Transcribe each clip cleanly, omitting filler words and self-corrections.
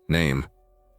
Name.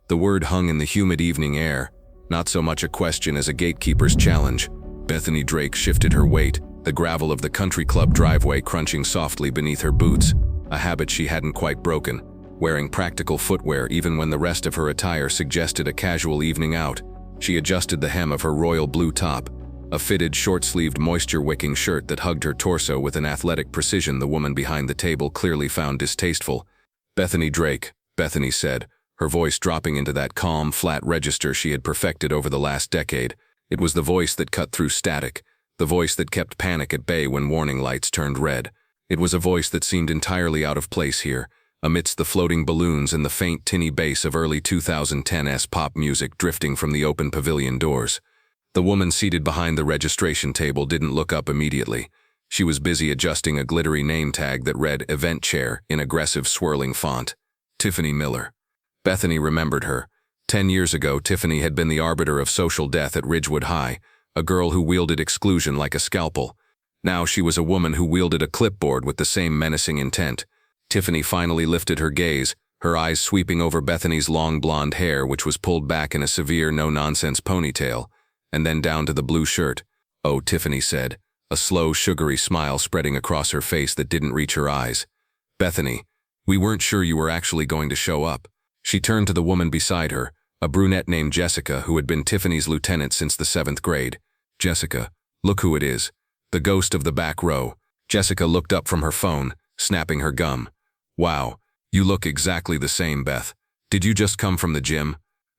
The word hung in the humid evening air, not so much a question as a gatekeeper's challenge. Bethany Drake shifted her weight, the gravel of the country club driveway crunching softly beneath her boots, a habit she hadn't quite broken, wearing practical footwear even when the rest of her attire suggested a casual evening out. She adjusted the hem of her royal blue top, a fitted, short-sleeved, moisture-wicking shirt that hugged her torso with an athletic precision the woman behind the table clearly found distasteful. "Bethany Drake," Bethany said, her voice dropping into that calm, flat register she had perfected over the last decade. It was the voice that cut through static, the voice that kept panic at bay when warning lights turned red. It was a voice that seemed entirely out of place here, amidst the floating balloons and the faint, tinny bass of early 2010s pop music drifting from the open pavilion doors. The woman seated behind the registration table didn't look up immediately. She was busy adjusting a glittery name tag that read "Event Chair" in aggressive, swirling font. Tiffany Miller. Bethany remembered her. 10 years ago, Tiffany had been the arbiter of social death at Ridgewood High, a girl who wielded exclusion like a scalpel. Now she was a woman who wielded a clipboard with the same menacing intent. Tiffany finally lifted her gaze, her eyes sweeping over Bethany's long blonde hair, which was pulled back in a severe, no-nonsense ponytail, and then down to the blue shirt. "Oh," Tiffany said, a slow, sugary smile spreading across her face that didn't reach her eyes. "Bethany, we weren't sure you were actually going to show up." She turned to the woman beside her, a brunette named Jessica who had been Tiffany's lieutenant since the 7th grade. "Jessica, look who it is. The ghost of the back row." Jessica looked up from her phone, snapping her gum. "Wow, you look exactly the same, Beth. Did you just come from the gym?"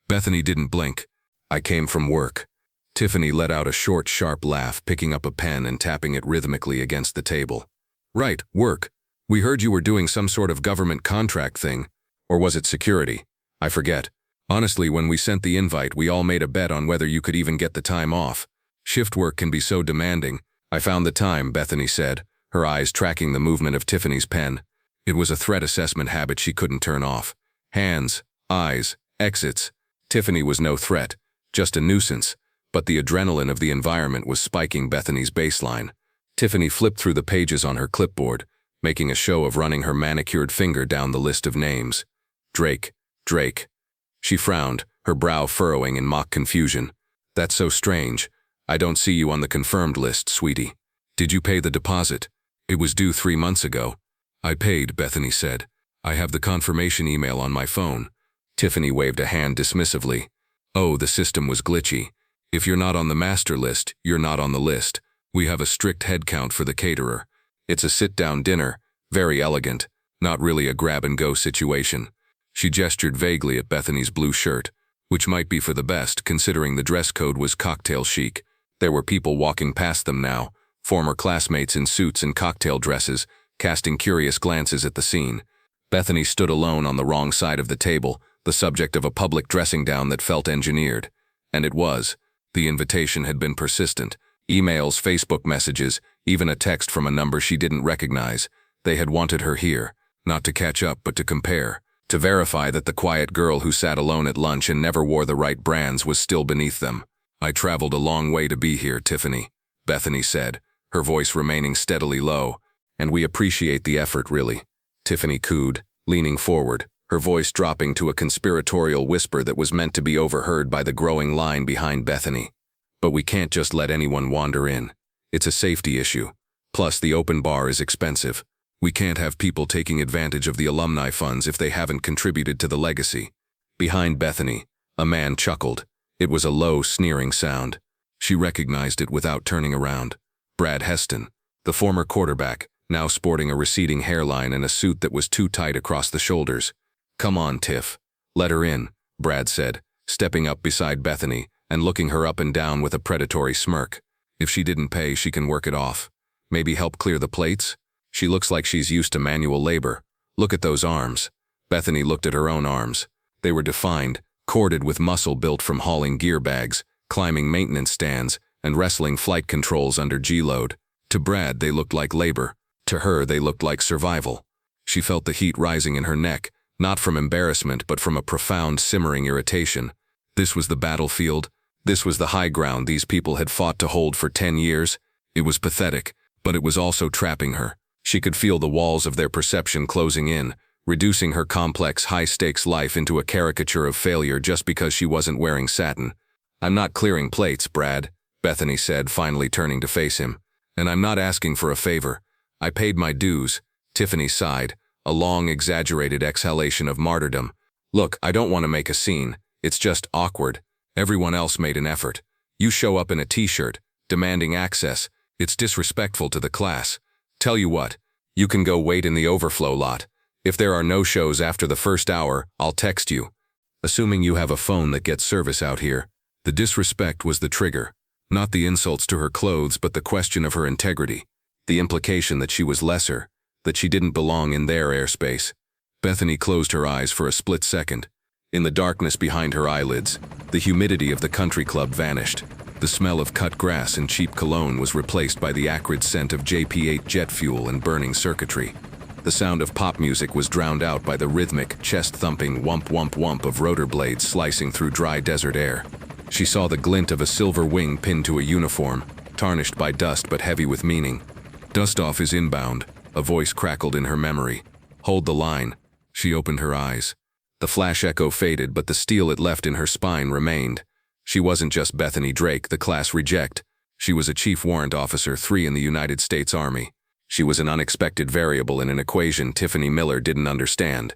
Bethany didn't blink. "I came from work." Tiffany let out a short, sharp laugh, picking up a pen and tapping it rhythmically against the table. "Right, work. We heard you were doing some sort of government contract thing. Or was it security? I forget. Honestly, when we sent the invite, we all made a bet on whether you could even get the time off. Shift work can be so demanding." "I found the time," Bethany said, her eyes tracking the movement of Tiffany's pen. It was a threat assessment habit she couldn't turn off. Hands, eyes, exits. Tiffany was no threat, just a nuisance, but the adrenaline of the environment was spiking Bethany's baseline. Tiffany flipped through the pages on her clipboard, making a show of running her manicured finger down the list of names. Drake, Drake. She frowned, her brow furrowing in mock confusion. "That's so strange. I don't see you on the confirmed list, sweetie. Did you pay the deposit? It was due 3 months ago." "I paid," Bethany said. "I have the confirmation email on my phone." Tiffany waved a hand dismissively. "Oh, the system was glitchy. If you're not on the master list, you're not on the list. We have a strict head count for the caterer. It's a sit-down dinner, very elegant, not really a grab-and-go situation." She gestured vaguely at Bethany's blue shirt, which might be for the best considering the dress code was cocktail chic. There were people walking past them now, former classmates in suits and cocktail dresses, casting curious glances at the scene. Bethany stood alone on the wrong side of the table, the subject of a public dressing down that felt engineered. And it was. The invitation had been persistent. Emails, Facebook messages, even a text from a number she didn't recognize. They had wanted her here, not to catch up but to compare. To verify that the quiet girl who sat alone at lunch and never wore the right brands was still beneath them. "I traveled a long way to be here, Tiffany," Bethany said, her voice remaining steadily low. "And we appreciate the effort, really," Tiffany cooed, leaning forward, her voice dropping to a conspiratorial whisper that was meant to be overheard by the growing line behind Bethany. "But we can't just let anyone wander in. It's a safety issue. Plus, the open bar is expensive. We can't have people taking advantage of the alumni funds if they haven't contributed to the legacy." Behind Bethany, a man chuckled. It was a low, sneering sound. She recognized it without turning around. Brad Heston, the former quarterback, now sporting a receding hairline and a suit that was too tight across the shoulders. "Come on, Tiff. Let her in," Brad said, stepping up beside Bethany and looking her up and down with a predatory smirk. "If she didn't pay, she can work it off. Maybe help clear the plates? She looks like she's used to manual labor. Look at those arms." Bethany looked at her own arms. They were defined, corded with muscle built from hauling gear bags, climbing maintenance stands, and wrestling flight controls under G-load. To Brad, they looked like labor. To her, they looked like survival. She felt the heat rising in her neck, not from embarrassment but from a profound, simmering irritation. This was the battlefield. This was the high ground these people had fought to hold for 10 years. It was pathetic, but it was also trapping her. She could feel the walls of their perception closing in, reducing her complex, high-stakes life into a caricature of failure just because she wasn't wearing satin. "I'm not clearing plates, Brad," Bethany said, finally turning to face him. "And I'm not asking for a favor. I paid my dues." Tiffany sighed, a long, exaggerated exhalation of martyrdom. "Look, I don't want to make a scene. It's just awkward. Everyone else made an effort. You show up in a t-shirt, demanding access. It's disrespectful to the class. Tell you what, you can go wait in the overflow lot. If there are no shows after the first hour, I'll text you. Assuming you have a phone that gets service out here." The disrespect was the trigger. Not the insults to her clothes, but the question of her integrity. The implication that she was lesser, that she didn't belong in their airspace. Bethany closed her eyes for a split second. In the darkness behind her eyelids, the humidity of the country club vanished. The smell of cut grass and cheap cologne was replaced by the acrid scent of JP8 jet fuel and burning circuitry. The sound of pop music was drowned out by the rhythmic, chest-thumping whump-whump-whump of rotor blades slicing through dry desert air. She saw the glint of a silver wing pinned to a uniform, tarnished by dust but heavy with meaning. "Dust-off is inbound," a voice crackled in her memory. "Hold the line." She opened her eyes. The flash echo faded, but the steel it left in her spine remained. She wasn't just Bethany Drake, the class reject. She was a Chief Warrant Officer 3 in the United States Army. She was an unexpected variable in an equation Tiffany Miller didn't understand.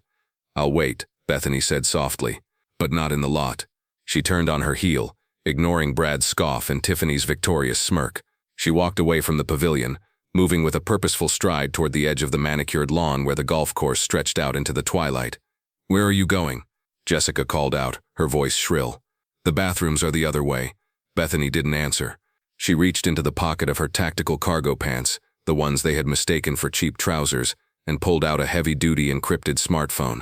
"I'll wait," Bethany said softly, "but not in the lot." She turned on her heel, ignoring Brad's scoff and Tiffany's victorious smirk. She walked away from the pavilion, moving with a purposeful stride toward the edge of the manicured lawn where the golf course stretched out into the twilight. "Where are you going?" Jessica called out, her voice shrill. "The bathrooms are the other way." Bethany didn't answer. She reached into the pocket of her tactical cargo pants, the ones they had mistaken for cheap trousers, and pulled out a heavy-duty encrypted smartphone.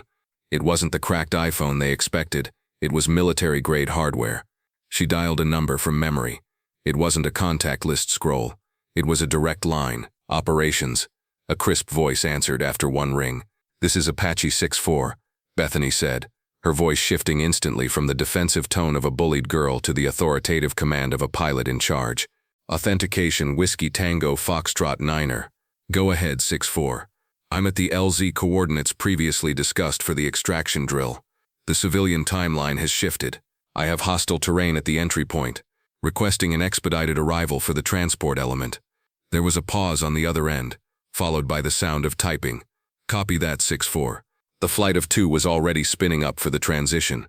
It wasn't the cracked iPhone they expected. It was military-grade hardware. She dialed a number from memory. It wasn't a contact list scroll. It was a direct line. "Operations." A crisp voice answered after one ring. "This is Apache 6-4, Bethany said, her voice shifting instantly from the defensive tone of a bullied girl to the authoritative command of a pilot in charge. "Authentication Whiskey Tango Foxtrot 9er. Go ahead, 6-4. I'm at the LZ coordinates previously discussed for the extraction drill. The civilian timeline has shifted. I have hostile terrain at the entry point, requesting an expedited arrival for the transport element." There was a pause on the other end, followed by the sound of typing. "Copy that, 6-4. The flight of 2 was already spinning up for the transition.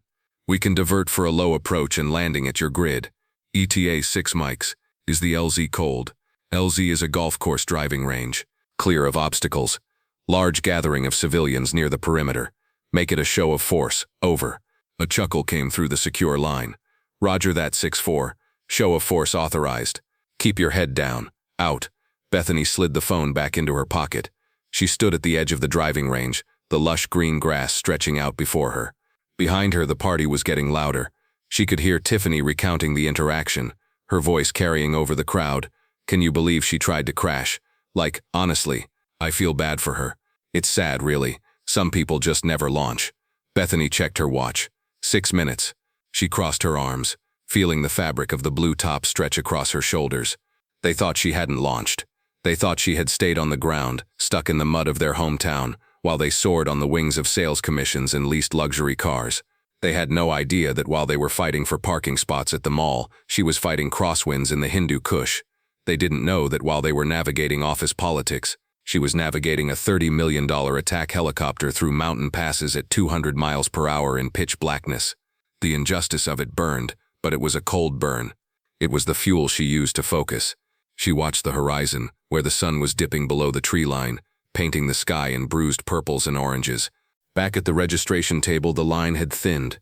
We can divert for a low approach and landing at your grid. ETA 6 mics. Is the LZ cold?" LZ is a golf course driving range. Clear of obstacles. Large gathering of civilians near the perimeter. Make it a show of force. Over. A chuckle came through the secure line. "Roger that, 6-4. Show of force authorized. Keep your head down. Out." Bethany slid the phone back into her pocket. She stood at the edge of the driving range, the lush green grass stretching out before her. Behind her, the party was getting louder. She could hear Tiffany recounting the interaction, her voice carrying over the crowd. "Can you believe she tried to crash? Like, honestly, I feel bad for her. It's sad, really. Some people just never launch." Bethany checked her watch. 6 minutes. She crossed her arms, feeling the fabric of the blue top stretch across her shoulders. They thought she hadn't launched. They thought she had stayed on the ground, stuck in the mud of their hometown, while they soared on the wings of sales commissions and leased luxury cars. They had no idea that while they were fighting for parking spots at the mall, she was fighting crosswinds in the Hindu Kush. They didn't know that while they were navigating office politics, she was navigating a $30 million attack helicopter through mountain passes at 200 miles per hour in pitch blackness. The injustice of it burned, but it was a cold burn. It was the fuel she used to focus. She watched the horizon, where the sun was dipping below the tree line, painting the sky in bruised purples and oranges. Back at the registration table, the line had thinned.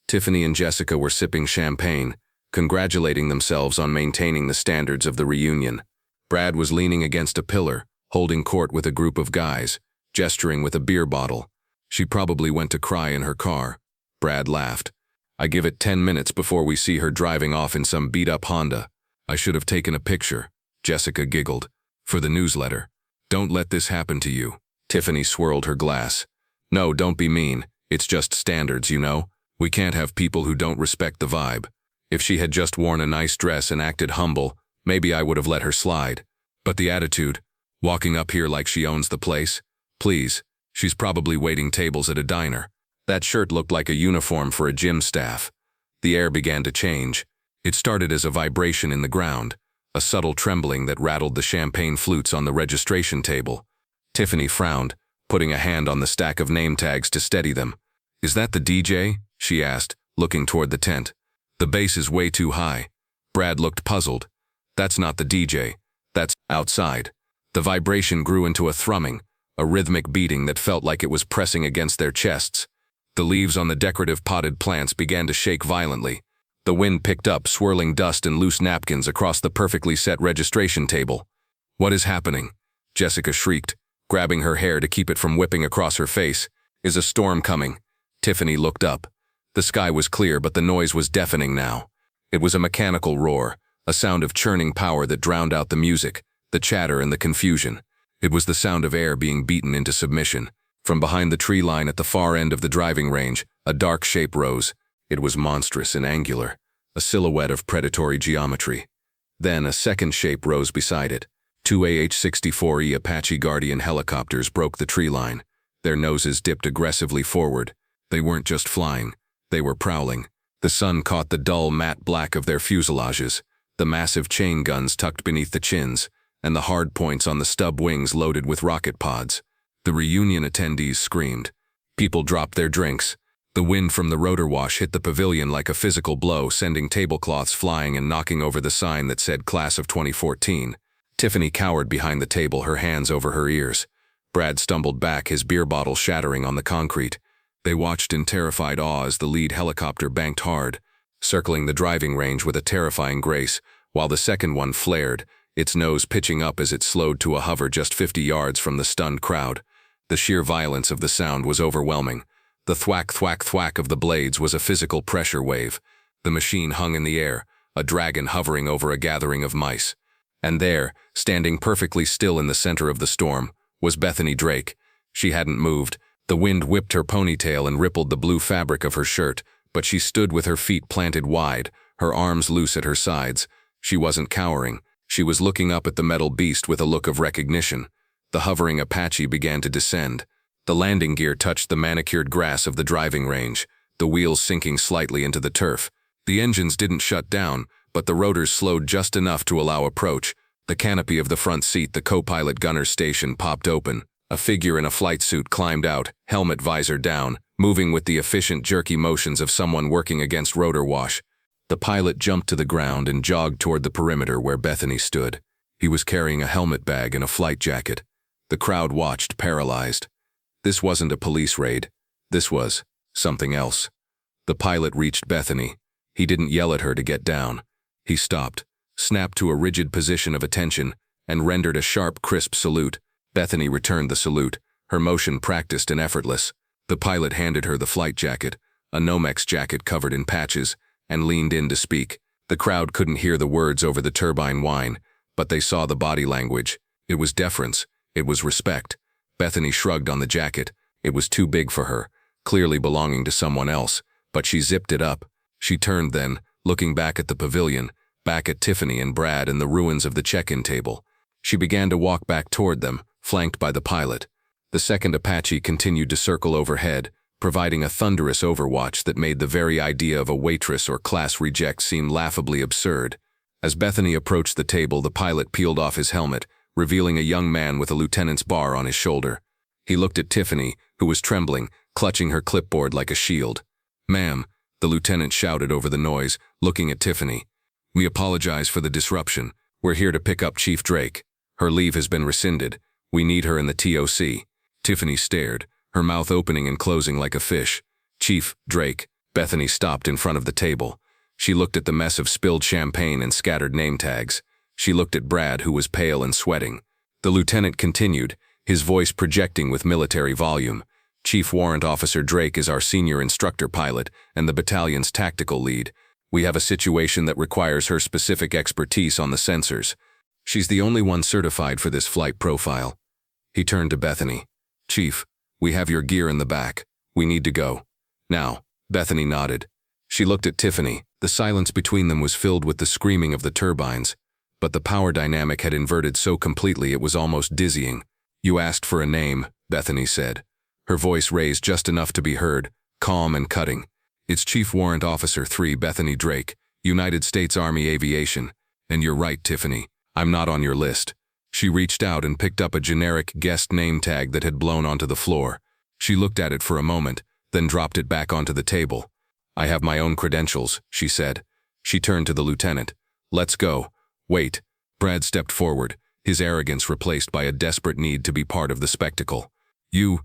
Tiffany and Jessica were sipping champagne, congratulating themselves on maintaining the standards of the reunion. Brad was leaning against a pillar, holding court with a group of guys, gesturing with a beer bottle. She probably went to cry in her car. Brad laughed. "I give it 10 minutes before we see her driving off in some beat-up Honda. I should have taken a picture." Jessica giggled. "For the newsletter." "Don't let this happen to you." Tiffany swirled her glass. "No, don't be mean. It's just standards, you know. We can't have people who don't respect the vibe. If she had just worn a nice dress and acted humble, maybe I would have let her slide. But the attitude, walking up here like she owns the place. Please." She's probably waiting tables at a diner. That shirt looked like a uniform for a gym staff. The air began to change. It started as a vibration in the ground, a subtle trembling that rattled the champagne flutes on the registration table. Tiffany frowned, putting a hand on the stack of name tags to steady them. "Is that the DJ?" she asked, looking toward the tent. "The bass is way too high." Brad looked puzzled. "That's not the DJ. That's outside." The vibration grew into a thrumming, a rhythmic beating that felt like it was pressing against their chests. The leaves on the decorative potted plants began to shake violently. The wind picked up, swirling dust and loose napkins across the perfectly set registration table. "What is happening?" Jessica shrieked, grabbing her hair to keep it from whipping across her face. "Is a storm coming?" Tiffany looked up. The sky was clear, but the noise was deafening now. It was a mechanical roar, a sound of churning power that drowned out the music, the chatter and the confusion. It was the sound of air being beaten into submission. From behind the tree line at the far end of the driving range, a dark shape rose. It was monstrous and angular, a silhouette of predatory geometry. Then a second shape rose beside it. Two AH-64E Apache Guardian helicopters broke the tree line. Their noses dipped aggressively forward. They weren't just flying, they were prowling. The sun caught the dull matte black of their fuselages, the massive chain guns tucked beneath the chins, and the hard points on the stub wings loaded with rocket pods. The reunion attendees screamed. People dropped their drinks. The wind from the rotor wash hit the pavilion like a physical blow, sending tablecloths flying and knocking over the sign that said Class of 2014. Tiffany cowered behind the table, her hands over her ears. Brad stumbled back, his beer bottle shattering on the concrete. They watched in terrified awe as the lead helicopter banked hard, circling the driving range with a terrifying grace, while the second one flared, its nose pitching up as it slowed to a hover just 50 yards from the stunned crowd. The sheer violence of the sound was overwhelming. The thwack, thwack, thwack of the blades was a physical pressure wave. The machine hung in the air, a dragon hovering over a gathering of mice. And there, standing perfectly still in the center of the storm, was Bethany Drake. She hadn't moved. The wind whipped her ponytail and rippled the blue fabric of her shirt, but she stood with her feet planted wide, her arms loose at her sides. She wasn't cowering. She was looking up at the metal beast with a look of recognition. The hovering Apache began to descend. The landing gear touched the manicured grass of the driving range, the wheels sinking slightly into the turf. The engines didn't shut down, but the rotors slowed just enough to allow approach. The canopy of the front seat, the co-pilot gunner's station, popped open. A figure in a flight suit climbed out, helmet visor down, moving with the efficient, jerky motions of someone working against rotor wash. The pilot jumped to the ground and jogged toward the perimeter where Bethany stood. He was carrying a helmet bag and a flight jacket. The crowd watched, paralyzed. This wasn't a police raid. This was something else. The pilot reached Bethany. He didn't yell at her to get down. He stopped, snapped to a rigid position of attention, and rendered a sharp, crisp salute. Bethany returned the salute, her motion practiced and effortless. The pilot handed her the flight jacket, a Nomex jacket covered in patches, and leaned in to speak. The crowd couldn't hear the words over the turbine whine, but they saw the body language. It was deference. It was respect. Bethany shrugged on the jacket. It was too big for her, clearly belonging to someone else, but she zipped it up. She turned then, looking back at the pavilion, back at Tiffany and Brad and the ruins of the check-in table. She began to walk back toward them, flanked by the pilot. The second Apache continued to circle overhead, providing a thunderous overwatch that made the very idea of a waitress or class reject seem laughably absurd. As Bethany approached the table, the pilot peeled off his helmet, revealing a young man with a lieutenant's bar on his shoulder. He looked at Tiffany, who was trembling, clutching her clipboard like a shield. "Ma'am," the lieutenant shouted over the noise, looking at Tiffany. "We apologize for the disruption. We're here to pick up Chief Drake. Her leave has been rescinded. We need her in the TOC." Tiffany stared, her mouth opening and closing like a fish. "Chief Drake." Bethany stopped in front of the table. She looked at the mess of spilled champagne and scattered name tags. She looked at Brad, who was pale and sweating. The lieutenant continued, his voice projecting with military volume. "Chief Warrant Officer Drake is our senior instructor pilot and the battalion's tactical lead. We have a situation that requires her specific expertise on the sensors. She's the only one certified for this flight profile." He turned to Bethany. "Chief, we have your gear in the back. We need to go. Now." Bethany nodded. She looked at Tiffany. The silence between them was filled with the screaming of the turbines. But the power dynamic had inverted so completely it was almost dizzying. "You asked for a name," Bethany said. her voice raised just enough to be heard, calm and cutting. "It's Chief Warrant Officer 3 Bethany Drake, United States Army Aviation. And you're right, Tiffany, I'm not on your list." She reached out and picked up a generic guest name tag that had blown onto the floor. She looked at it for a moment, then dropped it back onto the table. "I have my own credentials," she said. She turned to the lieutenant. "Let's go." "Wait." Brad stepped forward, his arrogance replaced by a desperate need to be part of the spectacle. You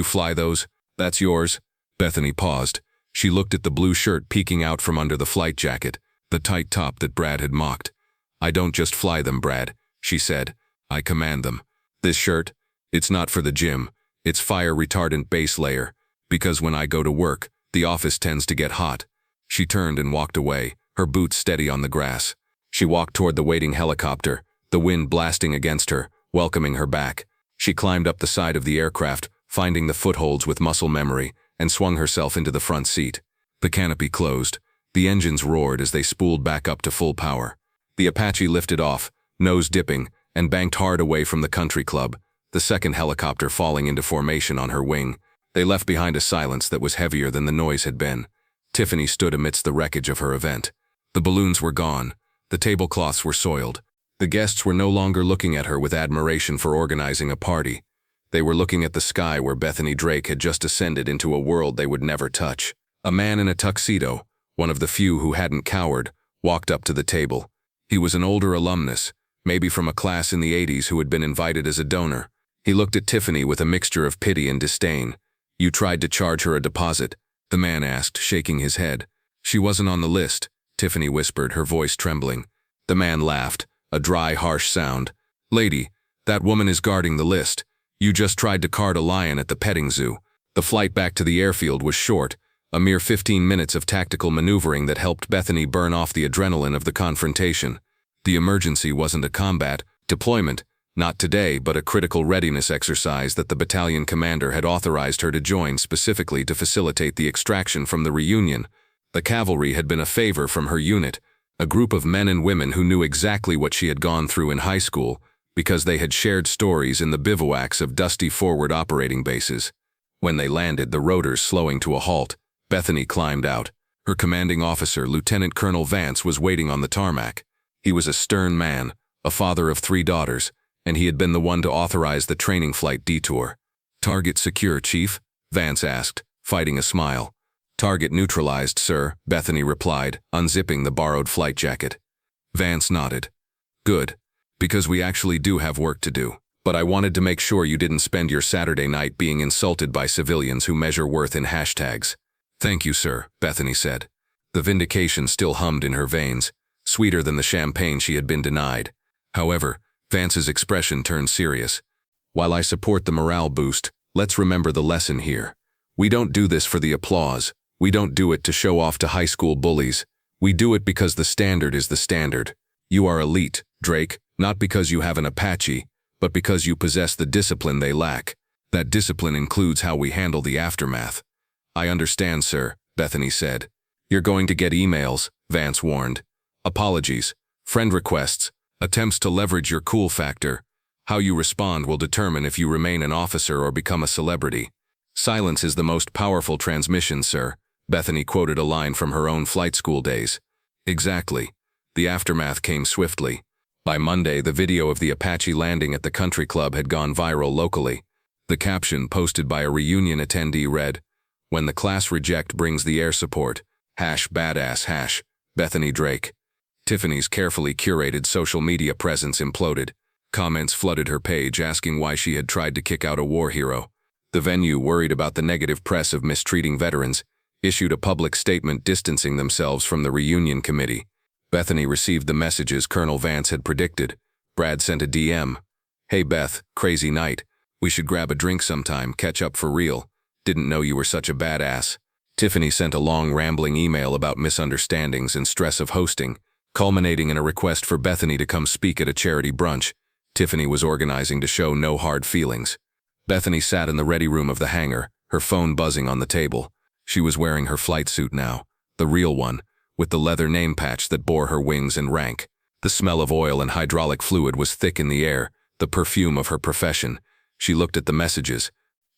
fly those? That's yours?" Bethany paused. She looked at the blue shirt peeking out from under the flight jacket, the tight top that Brad had mocked. "I don't just fly them, Brad," she said. "I command them. This shirt, it's not for the gym. It's fire retardant base layer, because when I go to work, the office tends to get hot." She turned and walked away, her boots steady on the grass. She walked toward the waiting helicopter, the wind blasting against her, welcoming her back. She climbed up the side of the aircraft, finding the footholds with muscle memory, and swung herself into the front seat. The canopy closed. The engines roared as they spooled back up to full power. The Apache lifted off, nose dipping, and banked hard away from the country club, the second helicopter falling into formation on her wing. They left behind a silence that was heavier than the noise had been. Tiffany stood amidst the wreckage of her event. The balloons were gone. The tablecloths were soiled. The guests were no longer looking at her with admiration for organizing a party. They were looking at the sky where Bethany Drake had just ascended into a world they would never touch. A man in a tuxedo, one of the few who hadn't cowered, walked up to the table. He was an older alumnus, maybe from a class in the 80s who had been invited as a donor. He looked at Tiffany with a mixture of pity and disdain. "You tried to charge her a deposit?" the man asked, shaking his head. "She wasn't on the list," Tiffany whispered, her voice trembling. The man laughed, a dry, harsh sound. "Lady, that woman is guarding the list. You just tried to card a lion at the petting zoo." The flight back to the airfield was short, a mere 15 minutes of tactical maneuvering that helped Bethany burn off the adrenaline of the confrontation. The emergency wasn't a combat deployment, not today, but a critical readiness exercise that the battalion commander had authorized her to join specifically to facilitate the extraction from the reunion. The cavalry had been a favor from her unit, a group of men and women who knew exactly what she had gone through in high school, because they had shared stories in the bivouacs of dusty forward operating bases. When they landed, the rotors slowing to a halt, Bethany climbed out. Her commanding officer, Lieutenant Colonel Vance, was waiting on the tarmac. He was a stern man, a father of 3 daughters, and he had been the one to authorize the training flight detour. "Target secure, Chief?" Vance asked, fighting a smile. "Target neutralized, sir," Bethany replied, unzipping the borrowed flight jacket. Vance nodded. "Good. Because we actually do have work to do. But I wanted to make sure you didn't spend your Saturday night being insulted by civilians who measure worth in hashtags." "Thank you, sir," Bethany said. The vindication still hummed in her veins, sweeter than the champagne she had been denied. However, Vance's expression turned serious. "While I support the morale boost, let's remember the lesson here. We don't do this for the applause. We don't do it to show off to high school bullies. We do it because the standard is the standard. You are elite, Drake, not because you have an Apache, but because you possess the discipline they lack. That discipline includes how we handle the aftermath." "I understand, sir," Bethany said. "You're going to get emails," Vance warned. "Apologies, friend requests, attempts to leverage your cool factor. How you respond will determine if you remain an officer or become a celebrity." "Silence is the most powerful transmission, sir," Bethany quoted a line from her own flight school days. Exactly. The aftermath came swiftly. By Monday, the video of the Apache landing at the country club had gone viral locally. The caption, posted by a reunion attendee, read, "When the class reject brings the air support, #badass, Bethany Drake." Tiffany's carefully curated social media presence imploded. Comments flooded her page asking why she had tried to kick out a war hero. The venue, worried about the negative press of mistreating veterans, issued a public statement distancing themselves from the reunion committee. Bethany received the messages Colonel Vance had predicted. Brad sent a DM. "Hey Beth, crazy night. We should grab a drink sometime, catch up for real. Didn't know you were such a badass." Tiffany sent a long rambling email about misunderstandings and stress of hosting, culminating in a request for Bethany to come speak at a charity brunch Tiffany was organizing to show no hard feelings. Bethany sat in the ready room of the hangar, her phone buzzing on the table. She was wearing her flight suit now, the real one, with the leather name patch that bore her wings and rank. The smell of oil and hydraulic fluid was thick in the air, the perfume of her profession. She looked at the messages.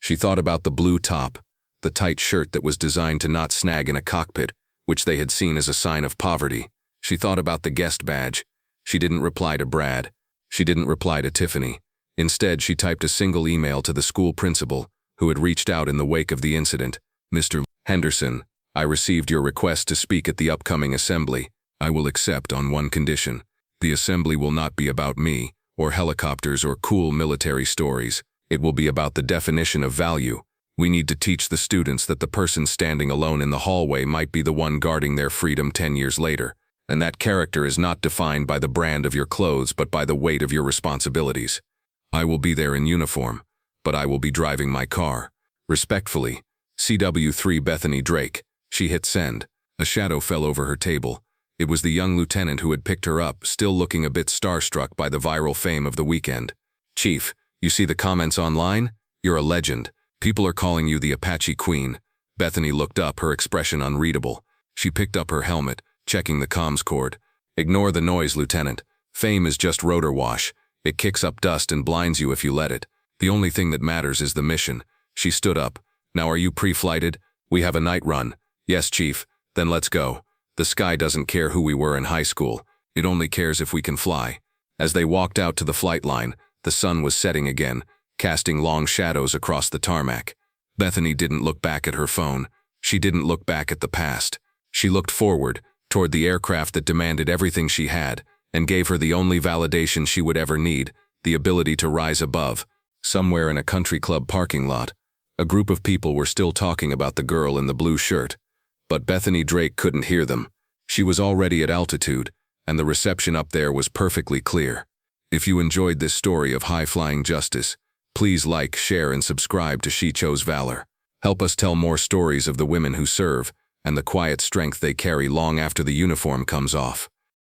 She thought about the blue top, the tight shirt that was designed to not snag in a cockpit, which they had seen as a sign of poverty. She thought about the guest badge. She didn't reply to Brad. She didn't reply to Tiffany. Instead, she typed a single email to the school principal, who had reached out in the wake of the incident. Mr. Henderson, I received your request to speak at the upcoming assembly. I will accept on one condition. The assembly will not be about me, or helicopters or cool military stories. It will be about the definition of value. We need to teach the students that the person standing alone in the hallway might be the one guarding their freedom 10 years later, and that character is not defined by the brand of your clothes but by the weight of your responsibilities. I will be there in uniform, but I will be driving my car. Respectfully, CW3 Bethany Drake. She hit send. A shadow fell over her table. It was the young lieutenant who had picked her up, still looking a bit starstruck by the viral fame of the weekend. Chief, you see the comments online? You're a legend. People are calling you the Apache Queen. Bethany looked up, her expression unreadable. She picked up her helmet, checking the comms cord. Ignore the noise, Lieutenant. Fame is just rotor wash. It kicks up dust and blinds you if you let it. The only thing that matters is the mission. She stood up. Now are you pre-flighted? We have a night run. Yes, Chief. Then let's go. The sky doesn't care who we were in high school. It only cares if we can fly. As they walked out to the flight line, the sun was setting again, casting long shadows across the tarmac. Bethany didn't look back at her phone. She didn't look back at the past. She looked forward, toward the aircraft that demanded everything she had, and gave her the only validation she would ever need, the ability to rise above. Somewhere in a country club parking lot, a group of people were still talking about the girl in the blue shirt. But Bethany Drake couldn't hear them. She was already at altitude, and the reception up there was perfectly clear. If you enjoyed this story of high-flying justice, please like, share, and subscribe to She Chose Valor. Help us tell more stories of the women who serve and the quiet strength they carry long after the uniform comes off.